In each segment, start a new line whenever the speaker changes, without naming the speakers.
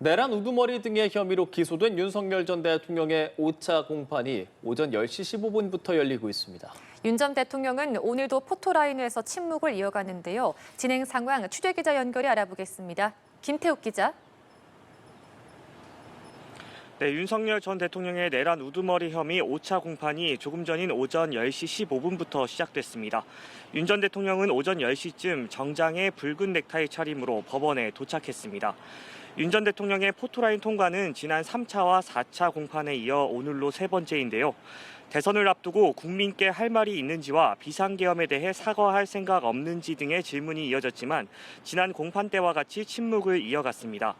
내란 우두머리 등의 혐의로 기소된 윤석열 전 대통령의 5차 공판이 오전 10시 15분부터 열리고 있습니다.
윤 전 대통령은 오늘도 포토라인에서 침묵을 이어가는데요. 진행 상황 취재기자 연결해 알아보겠습니다. 김태욱 기자.
네, 윤석열 전 대통령의 내란 우두머리 혐의 5차 공판이 조금 전인 오전 10시 15분부터 시작됐습니다. 윤 전 대통령은 오전 10시쯤 정장에 붉은 넥타이 차림으로 법원에 도착했습니다. 윤 전 대통령의 포토라인 통과는 지난 3차와 4차 공판에 이어 오늘로 세 번째인데요. 대선을 앞두고 국민께 할 말이 있는지와 비상계엄에 대해 사과할 생각 없는지 등의 질문이 이어졌지만 지난 공판 때와 같이 침묵을 이어갔습니다.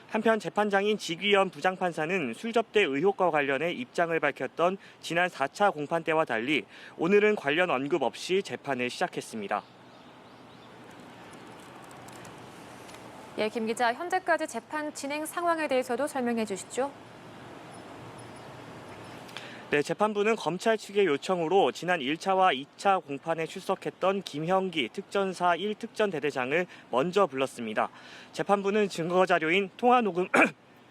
한편 재판장인 지귀현 부장판사는 술접대 의혹과 관련해 입장을 밝혔던 지난 4차 공판 때와 달리 오늘은 관련 언급 없이 재판을 시작했습니다.
예, 김 기자, 현재까지 재판 진행 상황에 대해서도 설명해 주시죠.
네, 재판부는 검찰 측의 요청으로 지난 1차와 2차 공판에 출석했던 김형기 특전사 1특전대대장을 먼저 불렀습니다. 재판부는 증거자료인 통화녹음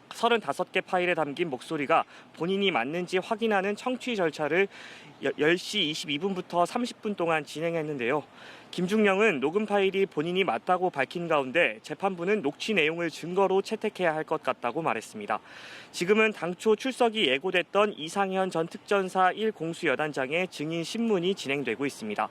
35개 파일에 담긴 목소리가 본인이 맞는지 확인하는 청취 절차를 10시 22분부터 30분 동안 진행했는데요. 김중령은 녹음 파일이 본인이 맞다고 밝힌 가운데 재판부는 녹취 내용을 증거로 채택해야 할 것 같다고 말했습니다. 지금은 당초 출석이 예고됐던 이상현 전 특전사 1 공수여단장의 증인 신문이 진행되고 있습니다.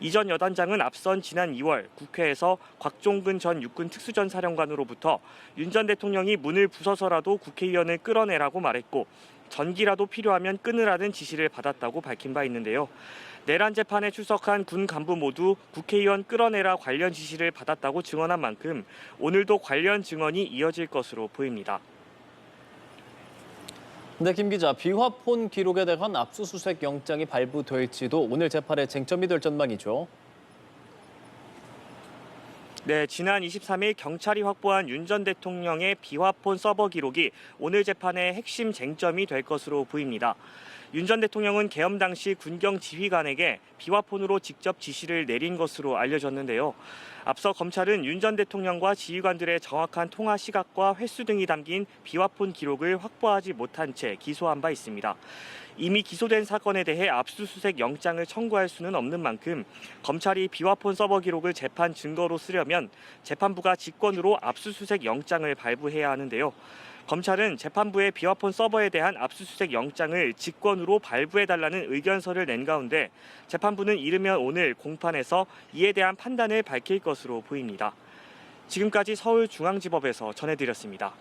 이 전 여단장은 앞선 지난 2월 국회에서 곽종근 전 육군 특수전사령관으로부터 윤 전 대통령이 문을 부숴서라도 국회의원을 끌어내라고 말했고 전기라도 필요하면 끊으라는 지시를 받았다고 밝힌 바 있는데요. 내란 재판에 출석한 군 간부 모두 국회의원 끌어내라 관련 지시를 받았다고 증언한 만큼 오늘도 관련 증언이 이어질 것으로 보입니다.
네, 김 기자, 비화폰 기록에 대한 압수수색 영장이 발부될지도 오늘 재판의 쟁점이 될 전망이죠.
네, 지난 23일 경찰이 확보한 윤 전 대통령의 비화폰 서버 기록이 오늘 재판의 핵심 쟁점이 될 것으로 보입니다. 윤 전 대통령은 계엄 당시 군경 지휘관에게 비화폰으로 직접 지시를 내린 것으로 알려졌는데요. 앞서 검찰은 윤 전 대통령과 지휘관들의 정확한 통화 시각과 횟수 등이 담긴 비화폰 기록을 확보하지 못한 채 기소한 바 있습니다. 이미 기소된 사건에 대해 압수수색 영장을 청구할 수는 없는 만큼 검찰이 비화폰 서버 기록을 재판 증거로 쓰려면 재판부가 직권으로 압수수색 영장을 발부해야 하는데요. 검찰은 재판부의 비화폰 서버에 대한 압수수색 영장을 직권으로 발부해달라는 의견서를 낸 가운데 재판부는 이르면 오늘 공판에서 이에 대한 판단을 밝힐 것으로 보입니다. 지금까지 서울중앙지법에서 전해드렸습니다.